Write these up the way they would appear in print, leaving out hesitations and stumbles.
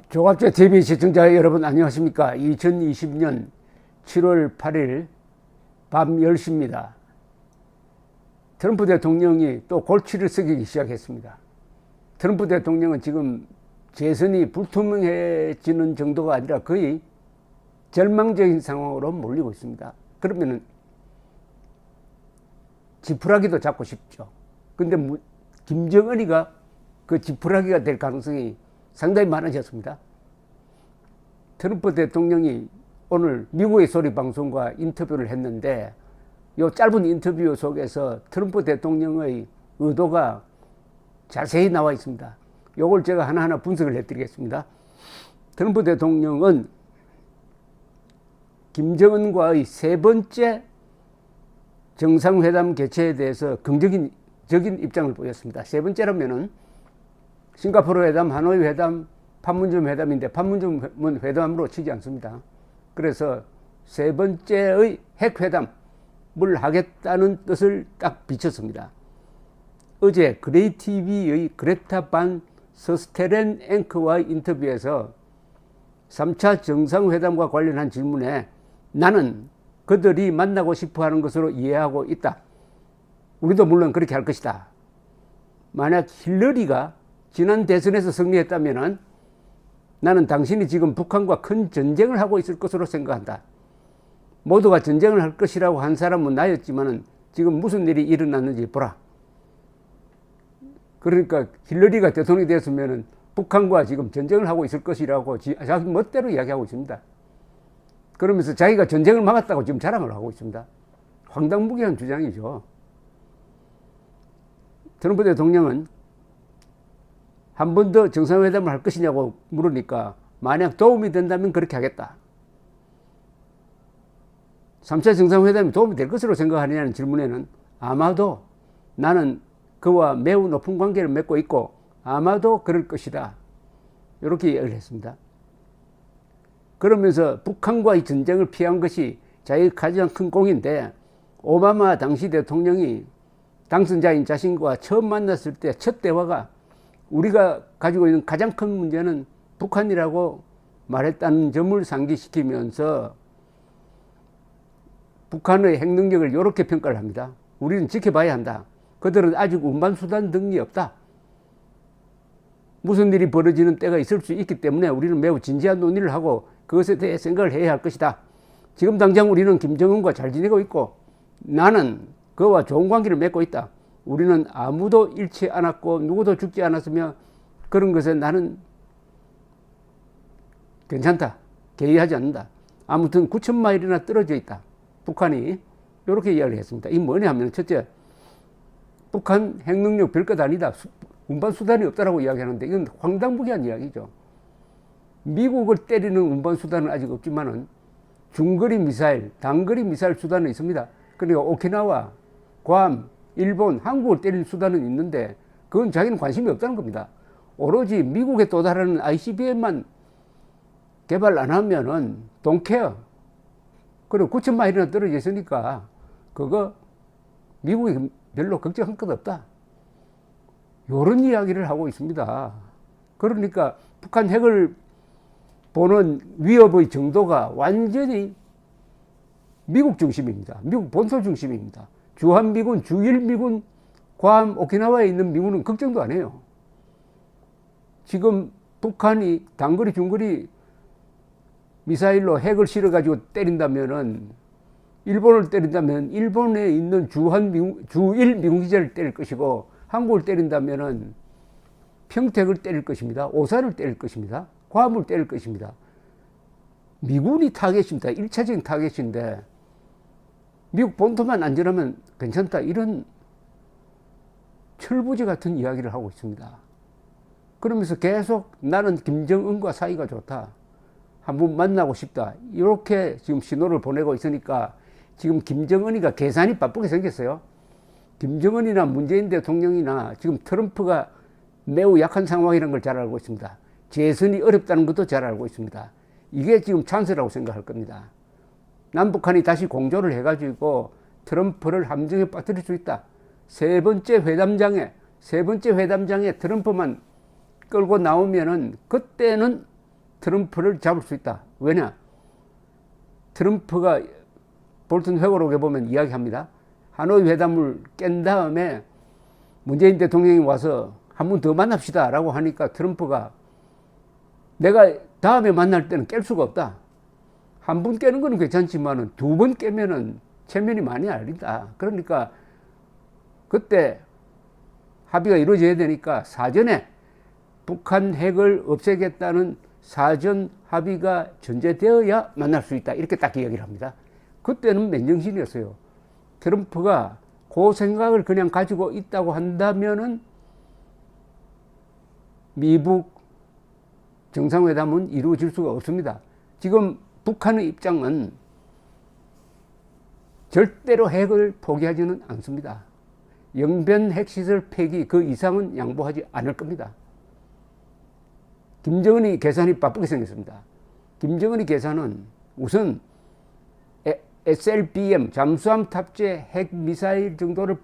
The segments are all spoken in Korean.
조갑제 TV 시청자 여러분 안녕하십니까. 2020년 7월 8일 밤 10시입니다. 트럼프 대통령이 또 골치를 썩이기 시작했습니다. 트럼프 대통령은 지금 재선이 불투명해지는 정도가 아니라 거의 절망적인 상황으로 몰리고 있습니다. 그러면은 지푸라기도 잡고 싶죠. 근데 김정은이가 그 지푸라기가 될 가능성이 상당히 많아졌습니다. 트럼프 대통령이 오늘 미국의 소리 방송과 인터뷰를 했는데 이 짧은 인터뷰 속에서 트럼프 대통령의 의도가 자세히 나와 있습니다. 이걸 제가 하나하나 분석을 해드리겠습니다. 트럼프 대통령은 김정은과의 세 번째 정상회담 개최에 대해서 긍정적인 입장을 보였습니다. 세 번째라면은 싱가포르 회담, 하노이 회담, 판문점 회담인데 판문점은 회담으로 치지 않습니다. 그래서 세 번째의 핵회담을 하겠다는 뜻을 딱 비쳤습니다. 어제 그레이TV의 그레타 반 서스테렌 앵커와의 인터뷰에서 3차 정상회담과 관련한 질문에 나는 그들이 만나고 싶어하는 것으로 이해하고 있다. 우리도 물론 그렇게 할 것이다. 만약 힐러리가 지난 대선에서 승리했다면 나는 당신이 지금 북한과 큰 전쟁을 하고 있을 것으로 생각한다. 모두가 전쟁을 할 것이라고 한 사람은 나였지만 지금 무슨 일이 일어났는지 보라. 그러니까 힐러리가 대통령이 되었으면 북한과 지금 전쟁을 하고 있을 것이라고 자기 멋대로 이야기하고 있습니다. 그러면서 자기가 전쟁을 막았다고 지금 자랑을 하고 있습니다. 황당무계한 주장이죠. 트럼프 대통령은 한 번 더 정상회담을 할 것이냐고 물으니까 만약 도움이 된다면 그렇게 하겠다. 3차 정상회담이 도움이 될 것으로 생각하느냐는 질문에는 아마도 나는 그와 매우 높은 관계를 맺고 있고 아마도 그럴 것이다. 이렇게 이야기를 했습니다. 그러면서 북한과의 전쟁을 피한 것이 자기의 가장 큰 공인데 오바마 당시 대통령이 당선자인 자신과 처음 만났을 때 첫 대화가 우리가 가지고 있는 가장 큰 문제는 북한이라고 말했다는 점을 상기시키면서 북한의 핵능력을 이렇게 평가를 합니다. 우리는 지켜봐야 한다. 그들은 아직 운반수단 등이 없다. 무슨 일이 벌어지는 때가 있을 수 있기 때문에 우리는 매우 진지한 논의를 하고 그것에 대해 생각을 해야 할 것이다. 지금 당장 우리는 김정은과 잘 지내고 있고 나는 그와 좋은 관계를 맺고 있다. 우리는 아무도 잃지 않았고 누구도 죽지 않았으며 그런 것에 나는 괜찮다. 개의하지 않는다. 아무튼 9,000마일이나 떨어져 있다. 북한이 이렇게 이야기를 했습니다. 이게 뭐냐 하면 첫째, 북한 핵능력 별것 아니다. 운반수단이 없다라고 이야기하는데 이건 황당무계한 이야기죠. 미국을 때리는 운반수단은 아직 없지만은 중거리 미사일, 단거리 미사일 수단은 있습니다. 그러니까 오키나와, 괌, 일본, 한국을 때릴 수단은 있는데 그건 자기는 관심이 없다는 겁니다. 오로지 미국에 도달하는 ICBM만 개발 안 하면은 don't care. 그리고 9,000마일이나 떨어져 있으니까 그거 미국이 별로 걱정할 것 없다. 이런 이야기를 하고 있습니다. 그러니까 북한 핵을 보는 위협의 정도가 완전히 미국 중심입니다. 미국 본토 중심입니다. 주한미군, 주일미군, 괌, 오키나와에 있는 미군은 걱정도 안 해요. 지금 북한이 단거리, 중거리 미사일로 핵을 실어가지고 때린다면은 일본을 때린다면 일본에 있는 주일미군 기지를 때릴 것이고 한국을 때린다면은 평택을 때릴 것입니다. 오산을 때릴 것입니다. 괌을 때릴 것입니다. 미군이 타겟입니다. 1차적인 타겟인데 미국 본토만 안전하면 괜찮다. 이런 철부지 같은 이야기를 하고 있습니다. 그러면서 계속 나는 김정은과 사이가 좋다. 한번 만나고 싶다. 이렇게 지금 신호를 보내고 있으니까 지금 김정은이가 계산이 바쁘게 생겼어요. 김정은이나 문재인 대통령이나 지금 트럼프가 매우 약한 상황이라는 걸 잘 알고 있습니다. 재선이 어렵다는 것도 잘 알고 있습니다. 이게 지금 찬스라고 생각할 겁니다. 남북한이 다시 공조를 해가지고 트럼프를 함정에 빠뜨릴 수 있다. 세 번째 회담장에 트럼프만 끌고 나오면은 그때는 트럼프를 잡을 수 있다. 왜냐? 트럼프가 볼튼 회고록에 보면 이야기합니다. 하노이 회담을 깬 다음에 문재인 대통령이 와서 한 번 더 만납시다 라고 하니까 트럼프가 내가 다음에 만날 때는 깰 수가 없다. 한 번 깨는 건 괜찮지만 두 번 깨면은 체면이 많이 알린다. 그러니까 그때 합의가 이루어져야 되니까 사전에 북한 핵을 없애겠다는 사전 합의가 전제되어야 만날 수 있다. 이렇게 딱 이야기를 합니다. 그때는 맨정신이었어요. 트럼프가 그 생각을 그냥 가지고 있다고 한다면은 미북 정상회담은 이루어질 수가 없습니다. 지금 북한의 입장은 절대로 핵을 포기하지는 않습니다. 영변 핵시설 폐기 그 이상은 양보하지 않을 겁니다. 김정은이 계산이 바쁘게 생겼습니다. 김정은이 계산은 우선 SLBM 잠수함 탑재 핵미사일 정도를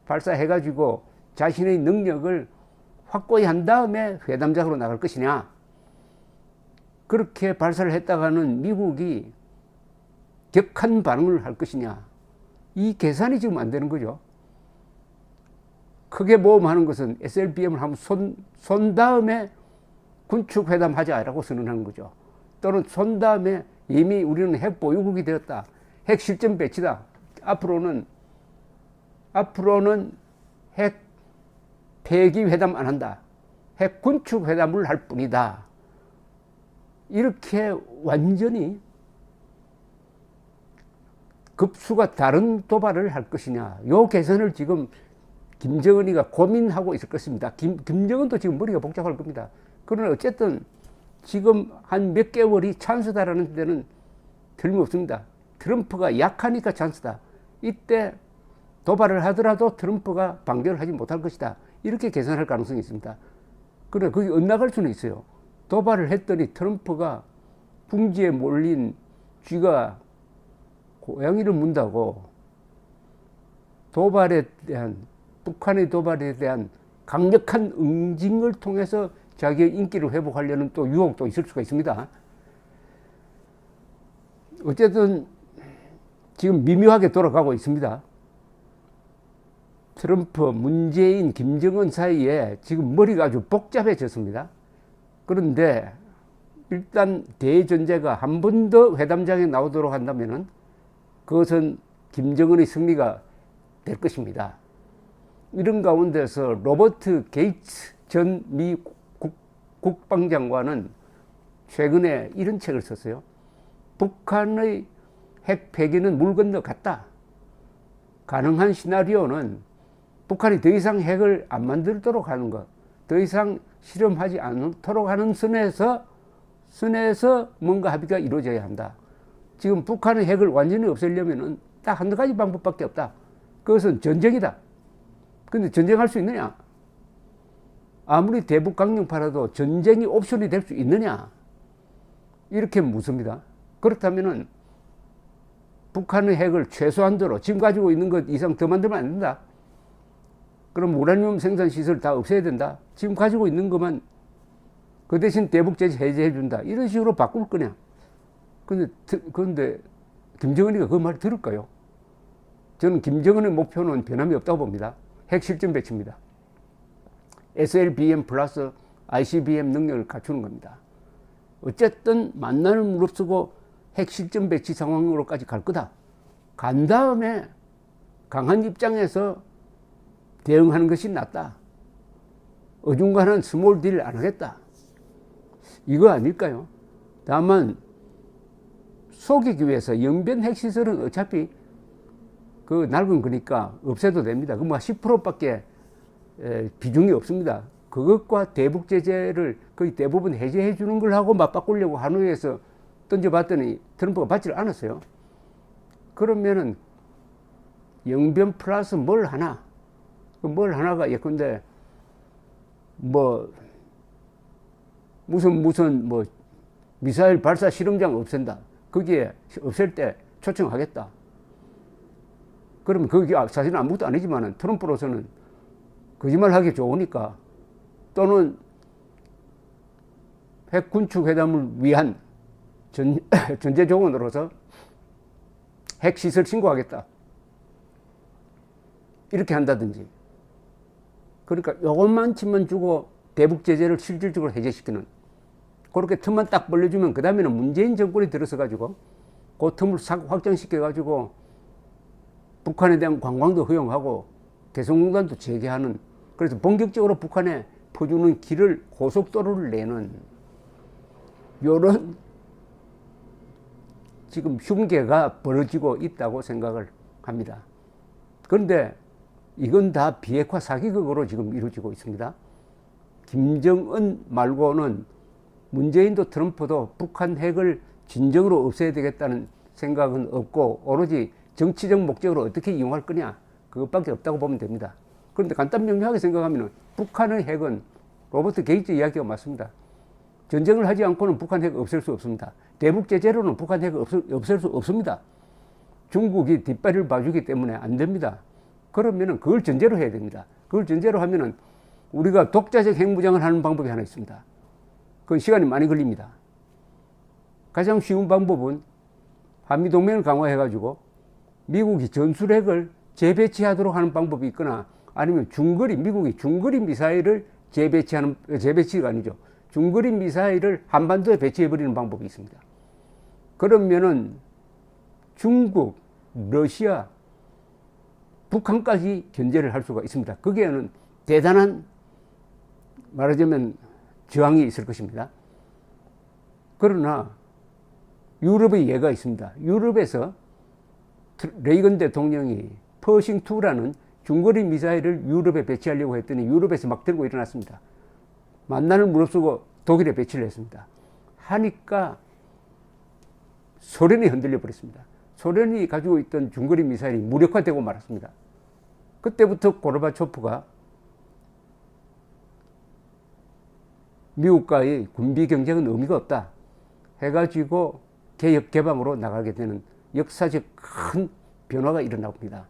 발사해가지고 자신의 능력을 확고히 한 다음에 회담장으로 나갈 것이냐, 그렇게 발사를 했다가는 미국이 격한 반응을 할 것이냐, 이 계산이 지금 안 되는 거죠. 크게 모험하는 것은 SLBM을 한번 쏜 다음에 군축 회담하자라고 선언하는 거죠. 또는 쏜 다음에 이미 우리는 핵 보유국이 되었다. 핵 실전 배치다. 앞으로는 핵 폐기 회담 안 한다. 핵 군축 회담을 할 뿐이다. 이렇게 완전히 급수가 다른 도발을 할 것이냐. 요 계산을 지금 김정은이가 고민하고 있을 것입니다. 김정은도 지금 머리가 복잡할 겁니다. 그러나 어쨌든 지금 한 몇 개월이 찬스다라는 데는 틀림없습니다. 트럼프가 약하니까 찬스다. 이때 도발을 하더라도 트럼프가 반격을 하지 못할 것이다. 이렇게 계산할 가능성이 있습니다. 그러나 그게 엇나갈 수는 있어요. 도발을 했더니 트럼프가 궁지에 몰린 쥐가 고양이를 문다고 북한의 도발에 대한 강력한 응징을 통해서 자기의 인기를 회복하려는 또 유혹도 있을 수가 있습니다. 어쨌든 지금 미묘하게 돌아가고 있습니다. 트럼프, 문재인, 김정은 사이에 지금 머리가 아주 복잡해졌습니다. 그런데 일단 대전제가 한 번 더 회담장에 나오도록 한다면은 그것은 김정은의 승리가 될 것입니다. 이런 가운데서 로버트 게이츠 전 미 국방장관은 최근에 이런 책을 썼어요. 북한의 핵 폐기는 물 건너 갔다. 가능한 시나리오는 북한이 더 이상 핵을 안 만들도록 하는 것, 더 이상 실험하지 않도록 하는 선에서 뭔가 합의가 이루어져야 한다. 지금 북한의 핵을 완전히 없애려면 딱 한 가지 방법밖에 없다. 그것은 전쟁이다. 근데 전쟁할 수 있느냐? 아무리 대북 강경파라도 전쟁이 옵션이 될 수 있느냐? 이렇게 묻습니다. 그렇다면은 북한의 핵을 최소한도로 지금 가지고 있는 것 이상 더 만들면 안 된다. 그럼 우라늄 생산 시설 다 없애야 된다. 지금 가지고 있는 것만 그 대신 대북 제재 해제해 준다. 이런 식으로 바꿀 거냐? 그런데 김정은이가 그 말 들을까요? 저는 김정은의 목표는 변함이 없다고 봅니다. 핵 실전 배치입니다. SLBM 플러스 ICBM 능력을 갖추는 겁니다. 어쨌든 만나는 무릅쓰고 핵 실전 배치 상황으로까지 갈 거다. 간 다음에 강한 입장에서 대응하는 것이 낫다. 어중간한 스몰 딜 안 하겠다. 이거 아닐까요? 다만 속이기 위해서 영변 핵시설은 어차피 그 낡은 거니까 없애도 됩니다. 그 뭐 10%밖에 비중이 없습니다. 그것과 대북 제재를 거의 대부분 해제해 주는 걸 하고 맞바꾸려고 하노이에서 던져봤더니 트럼프가 받지를 않았어요. 그러면은 영변 플러스 뭘 하나? 뭘 하나가 예컨대 뭐 무슨 뭐 미사일 발사 실험장 없앤다. 거기에 없앨 때 초청하겠다. 그러면 그게 사실은 아무것도 아니지만은 트럼프로서는 거짓말 하기 좋으니까, 또는 핵 군축 회담을 위한 전제 조건으로서 핵 시설 신고하겠다. 이렇게 한다든지. 그러니까 요것만치만 주고 대북 제재를 실질적으로 해제시키는, 그렇게 틈만 딱 벌려주면 그 다음에는 문재인 정권이 들어서 가지고 그 틈을 확장시켜 가지고 북한에 대한 관광도 허용하고 개성공단도 재개하는, 그래서 본격적으로 북한에 퍼주는 길을, 고속도로를 내는 요런 지금 흉계가 벌어지고 있다고 생각을 합니다. 그런데 이건 다 비핵화 사기극으로 지금 이루어지고 있습니다. 김정은 말고는 문재인도 트럼프도 북한 핵을 진정으로 없애야 되겠다는 생각은 없고, 오로지 정치적 목적으로 어떻게 이용할 거냐, 그것밖에 없다고 보면 됩니다. 그런데 간단 명료하게 생각하면 북한의 핵은 로버트 게이츠 이야기가 맞습니다. 전쟁을 하지 않고는 북한 핵을 없앨 수 없습니다. 대북 제재로는 북한 핵을 없앨 수 없습니다. 중국이 뒷발을 봐주기 때문에 안 됩니다. 그러면은 그걸 전제로 해야 됩니다. 그걸 전제로 하면은 우리가 독자적 핵무장을 하는 방법이 하나 있습니다. 그건 시간이 많이 걸립니다. 가장 쉬운 방법은 한미동맹을 강화해가지고 미국이 전술핵을 재배치하도록 하는 방법이 있거나, 아니면 미국이 중거리 미사일을 재배치가 아니죠. 중거리 미사일을 한반도에 배치해버리는 방법이 있습니다. 그러면은 중국, 러시아, 북한까지 견제를 할 수가 있습니다. 거기에는 대단한, 말하자면 저항이 있을 것입니다. 그러나 유럽의 예가 있습니다. 유럽에서 레이건 대통령이 퍼싱2라는 중거리 미사일을 유럽에 배치하려고 했더니 유럽에서 막 들고 일어났습니다. 만난을 무릅쓰고 독일에 배치를 했습니다. 하니까 소련이 흔들려 버렸습니다. 소련이 가지고 있던 중거리 미사일이 무력화되고 말았습니다. 그때부터 고르바초프가 미국과의 군비 경쟁은 의미가 없다 해가지고 개혁 개방으로 나가게 되는 역사적 큰 변화가 일어납니다.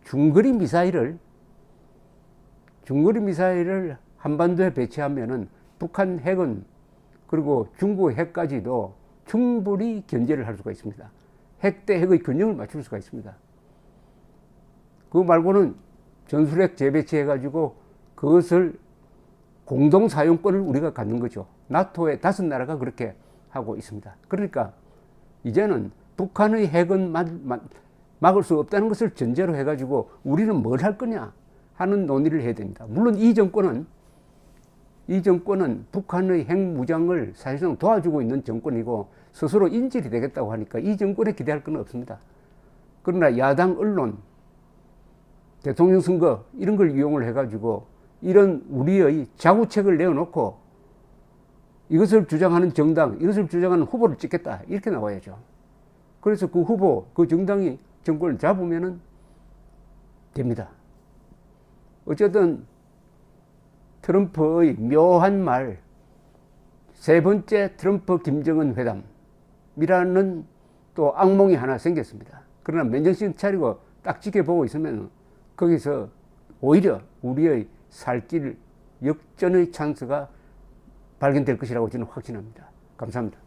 중거리 미사일을 한반도에 배치하면은 북한 핵은, 그리고 중국 핵까지도 충분히 견제를 할 수가 있습니다. 핵 대 핵의 균형을 맞출 수가 있습니다. 그거 말고는 전술핵 재배치해가지고 그것을 공동 사용권을 우리가 갖는 거죠. 나토의 5나라가 그렇게 하고 있습니다. 그러니까 이제는 북한의 핵은 막을 수 없다는 것을 전제로 해가지고 우리는 뭘 할 거냐 하는 논의를 해야 됩니다. 물론 이 정권은 북한의 핵 무장을 사실상 도와주고 있는 정권이고 스스로 인질이 되겠다고 하니까 이 정권에 기대할 건 없습니다. 그러나 야당 언론, 대통령 선거 이런 걸 이용을 해가지고 이런 우리의 자구책을 내어놓고 이것을 주장하는 정당, 이것을 주장하는 후보를 찍겠다 이렇게 나와야죠. 그래서 그 후보, 그 정당이 정권을 잡으면은 됩니다. 어쨌든 트럼프의 묘한 말, 세 번째 트럼프 김정은 회담이라는 또 악몽이 하나 생겼습니다. 그러나 맨정신 차리고 딱 지켜보고 있으면 거기서 오히려 우리의 살 길 역전의 찬스가 발견될 것이라고 저는 확신합니다. 감사합니다.